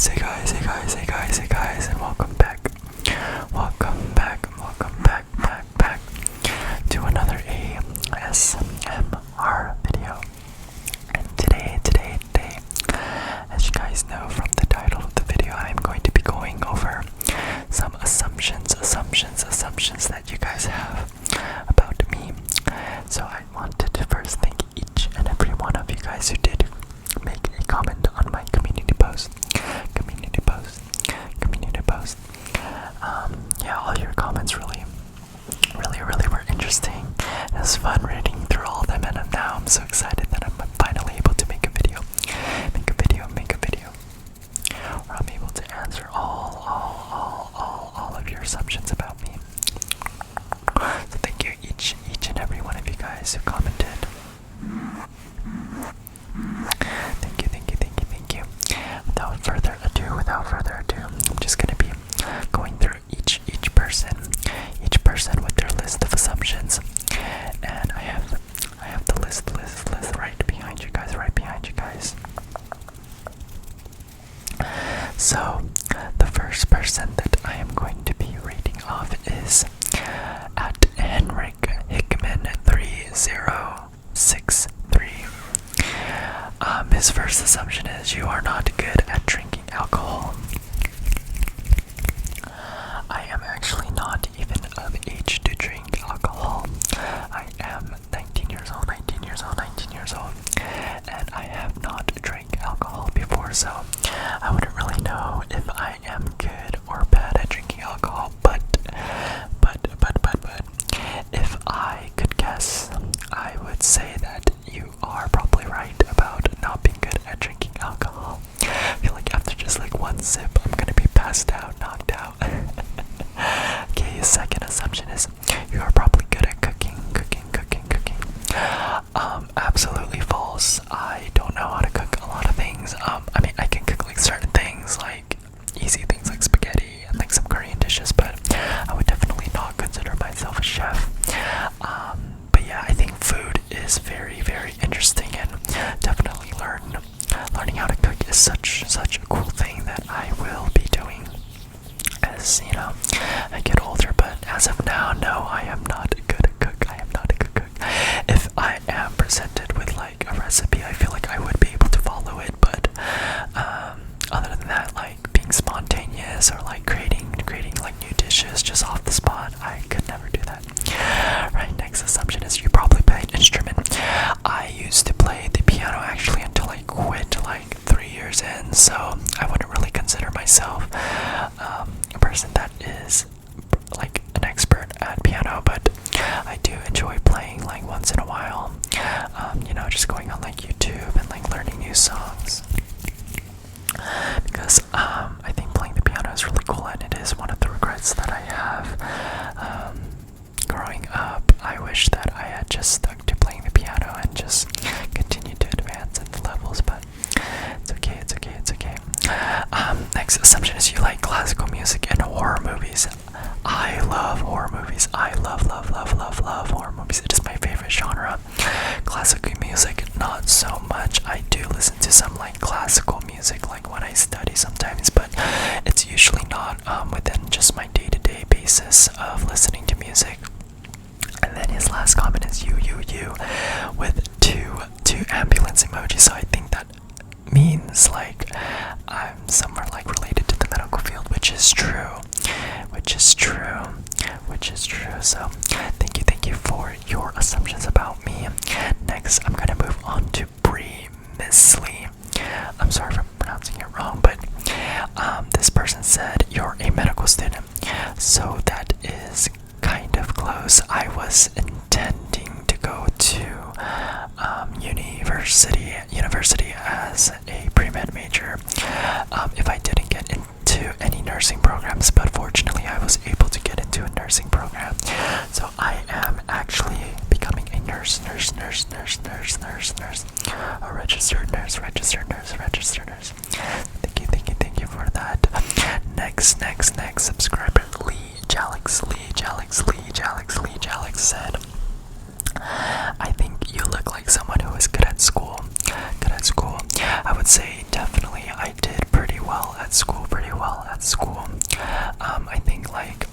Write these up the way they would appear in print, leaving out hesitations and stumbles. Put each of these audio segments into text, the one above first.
hey guys, and welcome back, back to another ASMR video. And today, as you guys know from the title of the video, I'm going to be going over some assumptions that you guys have about me. So I wanted to first thank each and every one of you guys who did make a comment on my community post. Yeah, all your comments really were interesting. It was fun reading through all of them, and now I'm so excited that I'm finally able to make a video, where I'm able to answer all of your assumptions about me. So thank you each and every one of you guys who commented. Thank you. Without further ado, I'm just gonna be going through each person with their list of assumptions, and I have the list right behind you guys. So the first person that I am going to be reading off is at Henrik Hickman 3063. His first assumption is you are not good at drinking alcohol. I am actually not even of age to drink alcohol. I am 19 years old, and I have not drank alcohol before, so I wouldn't really know if I am good or bad at drinking alcohol, but if I could guess, I would say that you are probably right about not being good at drinking alcohol. I feel like after just like one sip, I'm gonna be passed out, knocked out. Okay, his second assumption is you are probably good at cooking. Absolutely false. I don't know how to cook a lot of things. I mean, I can cook like certain things, like easy things like spaghetti and like some Korean dishes, but I would definitely not consider myself a chef. But yeah, I think food is very interesting, and definitely learning how to cook is such a cool thing that I will be doing as I get older. But as of now, no, I am not a good cook. If I am presented with like a recipe, I feel like I would be able to follow it, but other than that, like being spontaneous or like creating like new dishes just off the spot, I could never do that. Right, next assumption is you probably play an instrument. I used to play the piano actually until I quit like 3 years in, so I wouldn't really consider myself a person that is like an expert at piano, but I do enjoy playing like once in a while, just going on like YouTube and like learning new songs, because I think playing the piano is really cool, and it is one of the regrets that I have. Growing up, I wish that I had just stuck to playing the piano and just continued to advance in the levels, but it's okay. Next assumption is you like classical music and horror movies. I love horror movies. I love horror movies. It is my favorite genre. Classical music, not so much. I do listen to some like classical music like when I study sometimes, but it's usually not within just my day-to-day basis of listening to music. And then his last comment is you with two ambulance emojis, so I think that means like I'm somewhere like related to the medical field, which is true. So thank you for your assumptions about me. Next, I'm gonna move on to Bree Misley. I'm sorry if I'm pronouncing it wrong, but this person said you're a medical student, so that is kind of close. I was intending to go to university as a pre-med major if I didn't get into any nursing programs, but fortunately I was able to get into a nursing program, so I am actually becoming a nurse, a registered nurse. Thank you for that. Next subscriber Jalix said, I think you look like someone who is good at school. I would say definitely I did pretty well at at school. I think like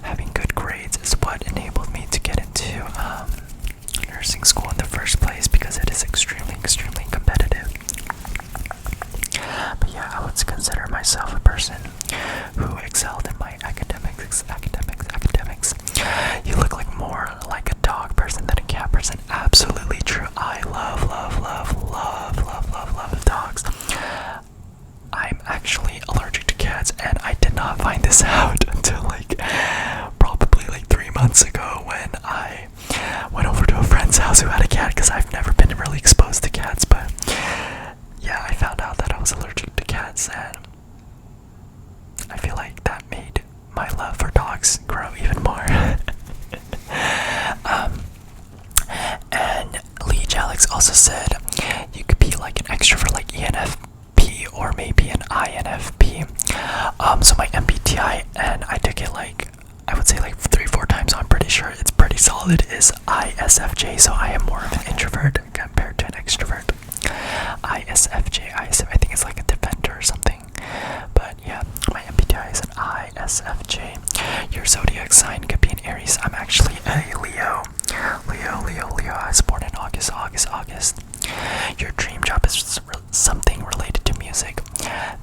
having good grades is what enabled me to get into nursing school in the first place, because it is extremely competitive. But yeah, I would consider myself a person who excelled in my academics. You look like more like a dog person than a cat person. Absolutely true. I love dogs. I'm actually allergic to cats, and I did not find this out until like probably like 3 months ago, when I went over to a friend's house who had a cat, because I've never been really exposed to cats. But yeah, I found out that I was allergic to cats, and I feel like that made my love for dogs grow even more. And Lee Alex also said you could be like an extrovert, like ENFP, or maybe an INFP. So my MBTI, and I took it like, I would say like 3-4 times, so I'm pretty sure it's pretty solid, is ISFJ. So I am more of an introvert compared to an extrovert. ISFJ, I think it's like a defender or something. But yeah, my MBTI is an ISFJ. Your zodiac sign could be an Aries. I'm actually a Leo. I was born in August. Your dream job is something related to music.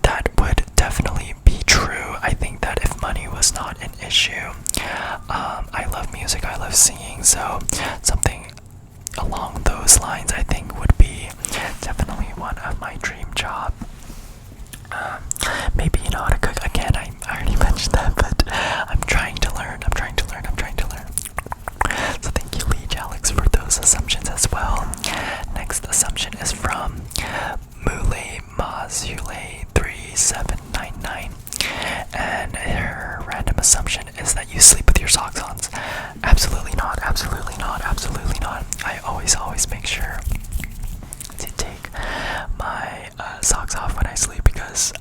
That would definitely be true. I think that if money was not an issue, I love music, I love singing, so something along those lines I think would be definitely one of my dream job. Maybe you know how to cook. Again, I already mentioned that, but I'm trying to learn. So thank you, Lee Alex, for those assumptions as well. Next assumption is from Mule Mazule 3799, and her random assumption is that you sleep with your socks on. Absolutely not. I always make sure to take my socks off when I sleep, because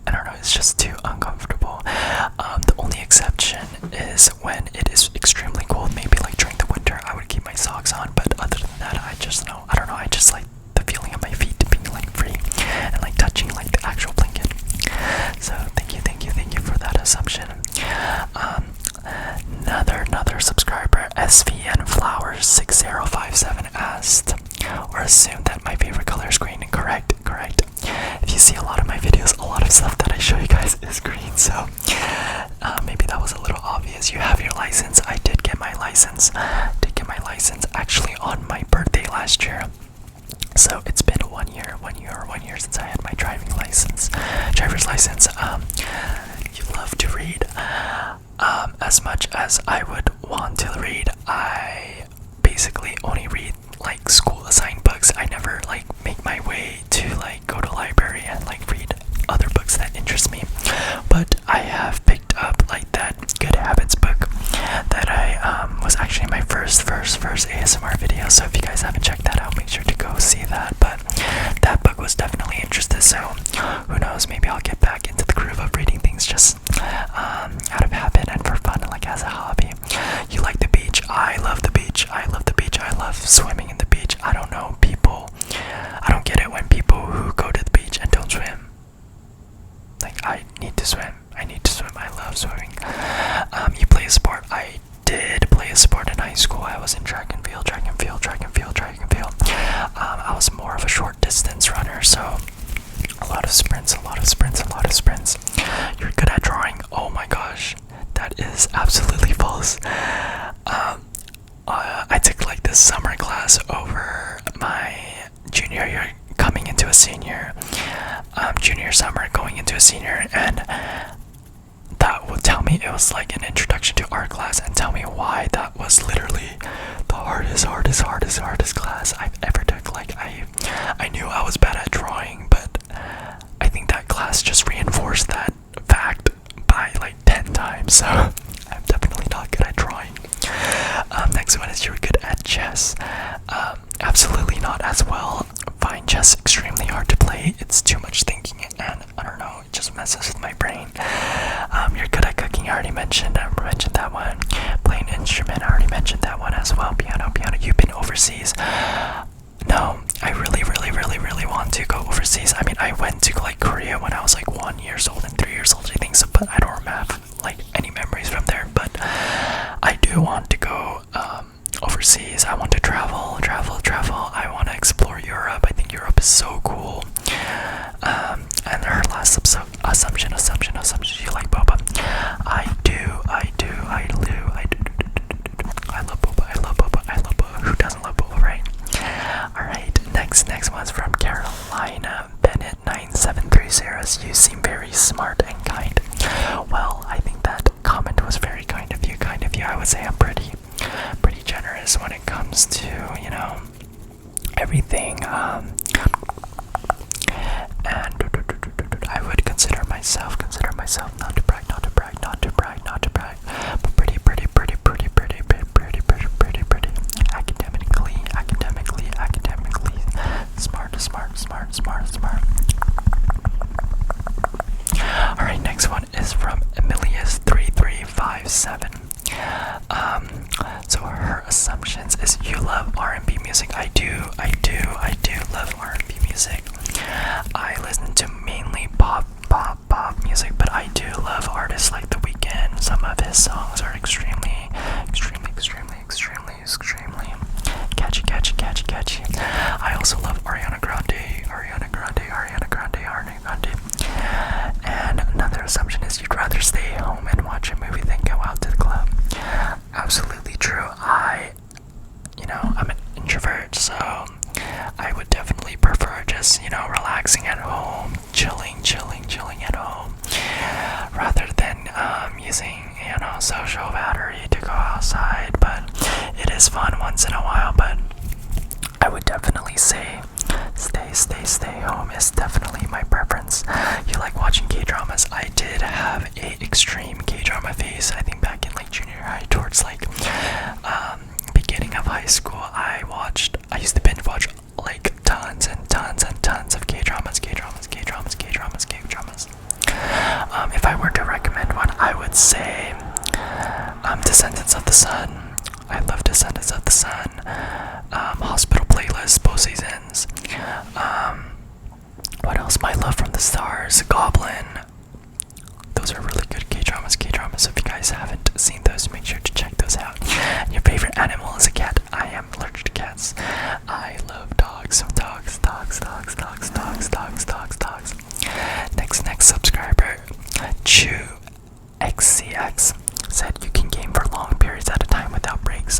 I don't know, it's just too uncomfortable. The only exception is when it is extremely cold, maybe like during the winter, I would keep my socks on. But other than that, I don't know, I just like the feeling of my feet being like free and like touching like the actual blanket. So thank you for that assumption. Another subscriber, SVN Flowers 6057, asked or assumed that my favorite color is green. Correct. If you see a lot of my videos, a lot of stuff that I show you guys is green, so maybe that was a little obvious. You have your license. I did get my license. Actually on my birthday last year. So it's been 1 year since I had my driver's license. You love to read. As much as I would want to read, I basically only read like school assigned books. I never like make my way to like go to library and like read other books that interest me. But I have picked up like that Good Habits book that I was actually my first ASMR video. So if you guys haven't checked that out, make sure to go see that. But that book was definitely interesting. So who knows? Maybe I'll get back into the groove of reading things just out of habit and for fun, like as a hobby. You like the beach? I love the beach. I love swimming in the beach. I don't get it when people who go to the beach and don't swim. Like, I need to swim. I love swimming. You play a sport? I did play a sport in high school. I was in track and field. I was more of a short distance runner, so a lot of sprints. You're good at drawing? Oh my gosh, that is absolutely false. I took like this summer class over my junior year coming into a senior, junior summer going into a senior, and that would tell me it was like an introduction to art class, and tell me why that was literally the hardest class I've ever took. Like I knew I was bad at drawing, but I think that class just reinforced that fact by like 10 times. So I'm definitely not good at drawing. Next one is, you're good at chess. Absolutely not as well. Find chess extremely hard to play. It's too much thinking, and I don't know, it just messes with my brain. You're good at cooking. I already mentioned that one. Play an instrument. I already mentioned that one as well. Piano. You've been overseas? No, I really want to go overseas. I mean, I went to like Korea when I was like 1 year old and 3 years old, I think. Assumption. You like boba? I do. I love boba. Who doesn't love boba, right? Alright, next one's from Carolina Bennett 9730. You seem very smart and kind. Well, I think that comment was very kind of you. I would say I'm pretty generous when it comes to, everything. And I would consider myself not to brag, but pretty academically smart. Alright, next one is from Emilius3357. So her assumptions is you love R&B music. I do love R&B music. I listen to mainly pop music, but I do love artists like The Weeknd. Some of his songs are extremely catchy. I also love Ariana Grande. And another assumption is you'd rather stay home and watch a movie than go out to the club. Absolutely true. I'm an introvert, so I would definitely prefer just, relaxing at home, chilling at home, rather than using, social battery to go outside. But it is fun once in a while, but I would definitely say stay home is definitely my preference. You like watching K-dramas? I did have a extreme K-drama phase, I think back in like junior high, towards like beginning of high school. I used to binge watch like tons and tons of K-dramas. If I were to recommend one, I would say Descendants of the Sun. I love Descendants of the Sun. Hospital Playlist, both seasons. What else? My Love from the Stars, Goblin. Those are really good K-dramas. So if you guys haven't seen those, make sure to check those out. And your favorite animal is a cat. I am allergic to cats. I love dogs. Next subscriber, ChewXCX, said you can game for long periods at a time without breaks.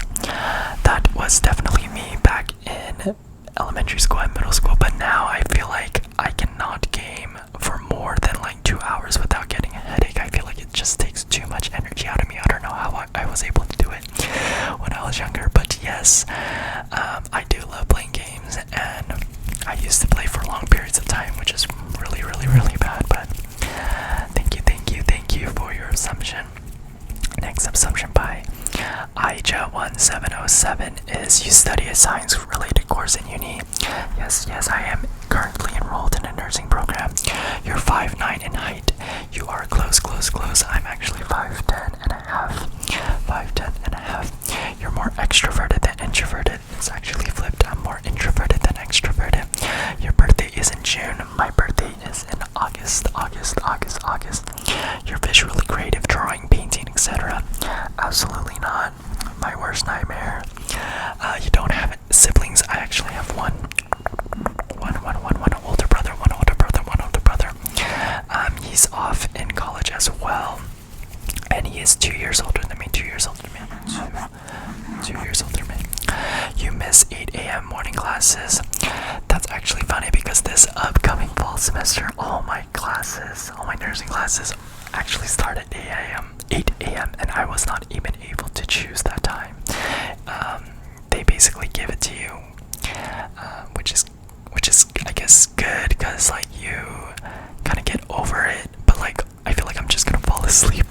That was definitely me back in elementary school and middle school, but now I feel like I cannot game for more than like 2 hours without getting a headache. I feel like it just takes too much energy out of me. I don't know how I was able to do it when I was younger, but yes, I do love playing games, and I used to play for long periods of time, which is really bad, but thank you for your assumption. Next assumption by Aija1707 is you study a science-related course in uni. Yes, I am currently enrolled in a nursing program. You're 5'9" in height. You are close. I'm actually 5'10" and a half. You're more extroverted than introverted. It's actually flipped. I'm more introverted than extroverted. Your birthday is in June. My birthday is in August. You're visually creative, drawing, painting, etc. Absolutely not. My worst nightmare. You don't have siblings. I actually have one older brother. He's off in college as well, and he is 2 years older than me. 2 years older than me. You miss 8 a.m. morning classes. That's actually funny because this upcoming fall semester, all my nursing classes actually start at 8 a.m. and I was not even able to choose that time. They basically give it to you, which is I guess good, because like you kind of get over it, but like I feel like I'm just gonna fall asleep.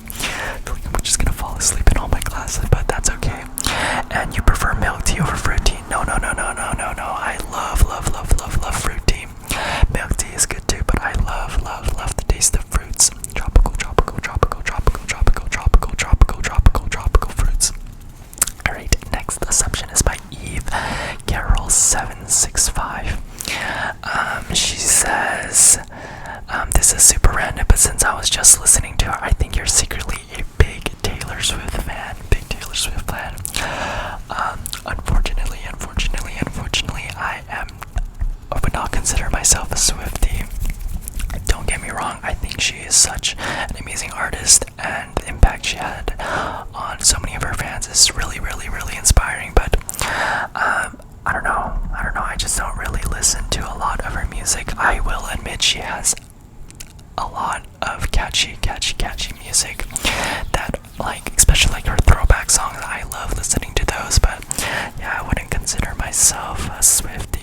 In all my classes, but that's okay. And you prefer milk tea over fruit tea? No. I love fruit tea. Milk tea is good too, but I love the taste of fruits. Tropical fruits. Alright, next assumption is by Eve Carol765. She says, this is super random, but since I was just listening to her, I think you're secretly a big Taylor Swift fan. Unfortunately, I would not consider myself a Swiftie. Don't get me wrong. I think she is such an amazing artist, and the impact she had on so many of her fans is really, really, really inspiring. But I don't know. I just don't really listen to a lot of her music. I will admit she has a lot of catchy music that, like, especially like her throwback songs. I love listening to those, but yeah, I wouldn't consider myself a Swiftie.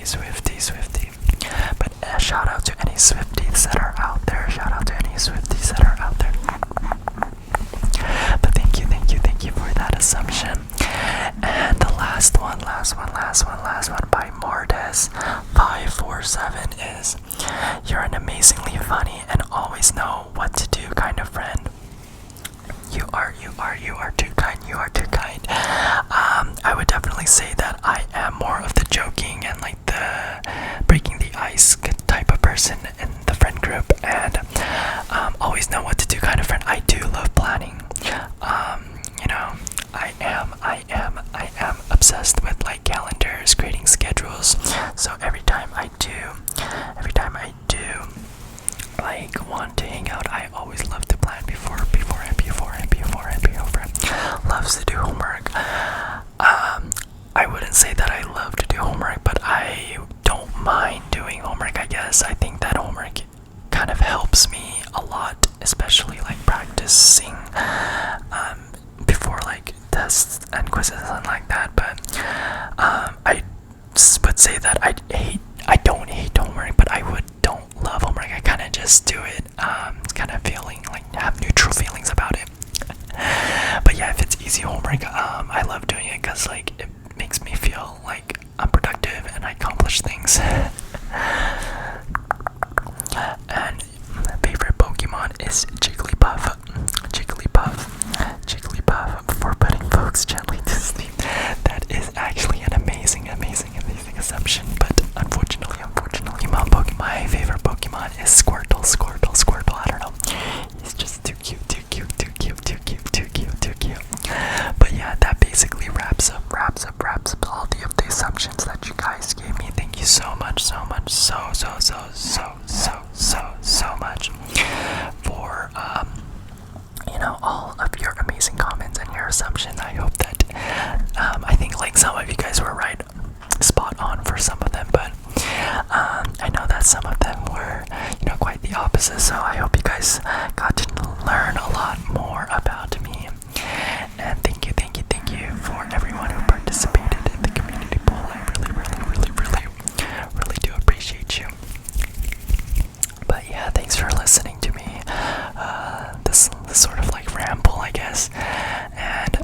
But shout out to any Swifties that are out there. But thank you for that assumption. And the last one by Mordes547 is, you're an amazingly funny and always know what to do kind of friend. You are too kind. I would definitely say that I am more of the joking and like the breaking the ice type of person in the friend group, and always know what to do kind of friend. I do love planning. I am obsessed with like calendars, creating schedules. So every time I do like want to hang out, I always love to plan before. Loves to do homework. I wouldn't say that I love to do homework, but I don't mind doing homework, I guess. I think that homework kind of helps me a lot, especially like practicing before like tests and quizzes and like that. But I would say that I don't hate homework, but I don't love homework. I kind of just do it, kind of feeling like have neutral feelings about it. But yeah, if it's easy homework, I love doing it because like it makes me feel like I'm productive and I accomplish things. And my favorite Pokemon is Jigglypuff for putting folks gently to sleep. That is actually an amazing assumption, but unfortunately, my favorite Pokemon is Squirtle. I don't know. He's just too cute. But yeah, that basically wraps up all of the assumptions that you guys gave me. Thank you so much, so much for all of your amazing comments and your assumptions. I hope that I think like some of you guys were right, spot on for some of them, but I know that some of them were quite the opposite. So I hope you guys got to learn a lot more about me. And thank you for everyone who participated in the community poll. I really do appreciate you. But yeah, thanks for listening to me. This sort of like ramble, I guess. And